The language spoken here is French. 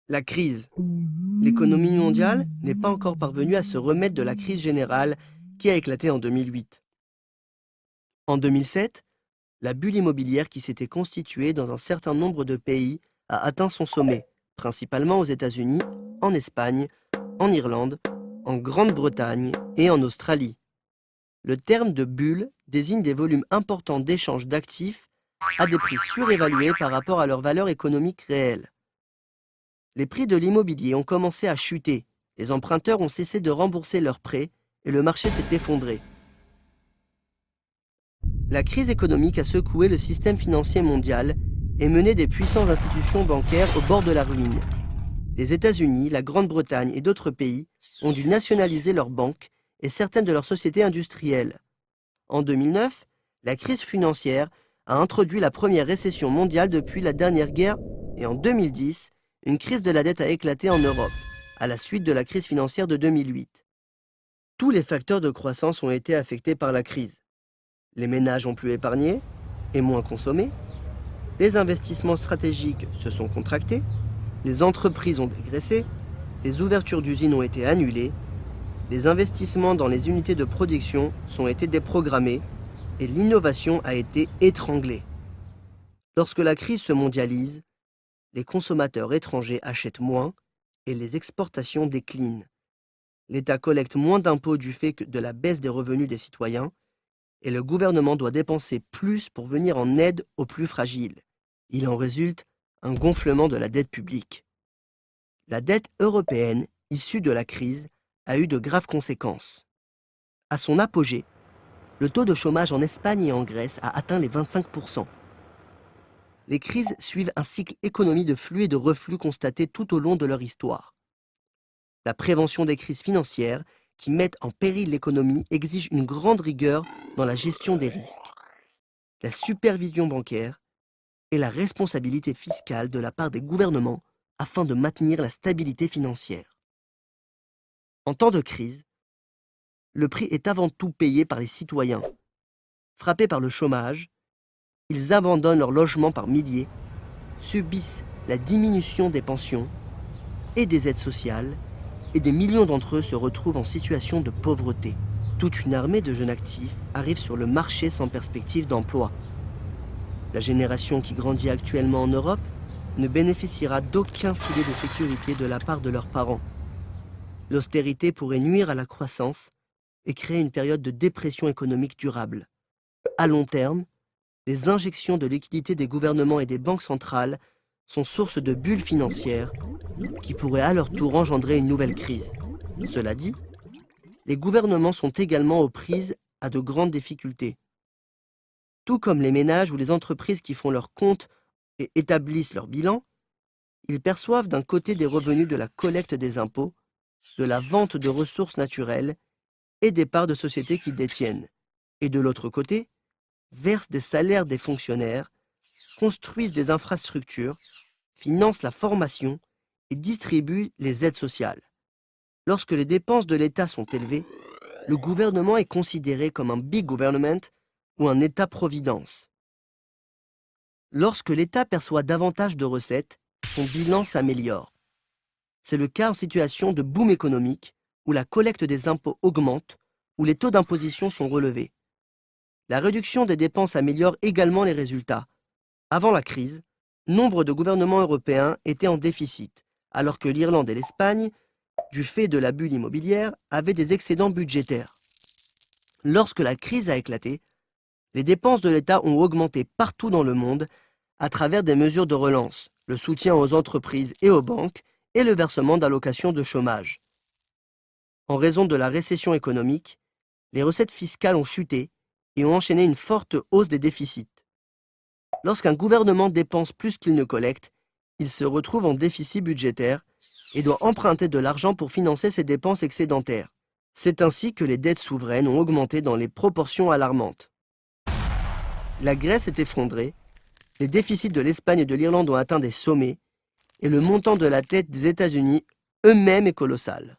La crise. L'économie mondiale n'est pas encore parvenue à se remettre de la crise générale qui a éclaté en 2008. En 2007, la bulle immobilière qui s'était constituée dans un certain nombre de pays a atteint son sommet, principalement aux États-Unis, en Espagne, en Irlande, en Grande-Bretagne et en Australie. Le terme de bulle désigne des volumes importants d'échanges d'actifs à des prix surévalués par rapport à leur valeur économique réelle. Les prix de l'immobilier ont commencé à chuter, les emprunteurs ont cessé de rembourser leurs prêts et le marché s'est effondré. La crise économique a secoué le système financier mondial et mené des puissantes institutions bancaires au bord de la ruine. Les États-Unis, la Grande-Bretagne et d'autres pays ont dû nationaliser leurs banques et certaines de leurs sociétés industrielles. En 2009, la crise financière a introduit la première récession mondiale depuis la dernière guerre et en 2010, une crise de la dette a éclaté en Europe, à la suite de la crise financière de 2008. Tous les facteurs de croissance ont été affectés par la crise. Les ménages ont plus épargné et moins consommé, les investissements stratégiques se sont contractés, les entreprises ont dégraissé, les ouvertures d'usines ont été annulées, les investissements dans les unités de production ont été déprogrammés et l'innovation a été étranglée. Lorsque la crise se mondialise, les consommateurs étrangers achètent moins et les exportations déclinent. L'État collecte moins d'impôts du fait de la baisse des revenus des citoyens et le gouvernement doit dépenser plus pour venir en aide aux plus fragiles. Il en résulte un gonflement de la dette publique. La dette européenne, issue de la crise, a eu de graves conséquences. À son apogée, le taux de chômage en Espagne et en Grèce a atteint les 25%. Les crises suivent un cycle économique de flux et de reflux constatés tout au long de leur histoire. La prévention des crises financières qui mettent en péril l'économie exige une grande rigueur dans la gestion des risques, la supervision bancaire et la responsabilité fiscale de la part des gouvernements afin de maintenir la stabilité financière. En temps de crise, le prix est avant tout payé par les citoyens. Frappés par le chômage, ils abandonnent leur logement par milliers, subissent la diminution des pensions et des aides sociales, et des millions d'entre eux se retrouvent en situation de pauvreté. Toute une armée de jeunes actifs arrive sur le marché sans perspective d'emploi. La génération qui grandit actuellement en Europe ne bénéficiera d'aucun filet de sécurité de la part de leurs parents. L'austérité pourrait nuire à la croissance et créer une période de dépression économique durable. À long terme, les injections de liquidités des gouvernements et des banques centrales sont source de bulles financières qui pourraient à leur tour engendrer une nouvelle crise. Cela dit, les gouvernements sont également aux prises à de grandes difficultés. Tout comme les ménages ou les entreprises qui font leurs comptes et établissent leur bilan, ils perçoivent d'un côté des revenus de la collecte des impôts, de la vente de ressources naturelles et des parts de sociétés qu'ils détiennent, et de l'autre côté, versent des salaires des fonctionnaires, construisent des infrastructures, financent la formation et distribuent les aides sociales. Lorsque les dépenses de l'État sont élevées, le gouvernement est considéré comme un big government ou un État-providence. Lorsque l'État perçoit davantage de recettes, son bilan s'améliore. C'est le cas en situation de boom économique, où la collecte des impôts augmente, où les taux d'imposition sont relevés. La réduction des dépenses améliore également les résultats. Avant la crise, nombre de gouvernements européens étaient en déficit, alors que l'Irlande et l'Espagne, du fait de la bulle immobilière, avaient des excédents budgétaires. Lorsque la crise a éclaté, les dépenses de l'État ont augmenté partout dans le monde à travers des mesures de relance, le soutien aux entreprises et aux banques et le versement d'allocations de chômage. En raison de la récession économique, les recettes fiscales ont chuté et ont enchaîné une forte hausse des déficits. Lorsqu'un gouvernement dépense plus qu'il ne collecte, il se retrouve en déficit budgétaire et doit emprunter de l'argent pour financer ses dépenses excédentaires. C'est ainsi que les dettes souveraines ont augmenté dans les proportions alarmantes. La Grèce est effondrée, les déficits de l'Espagne et de l'Irlande ont atteint des sommets, et le montant de la dette des États-Unis eux-mêmes est colossal.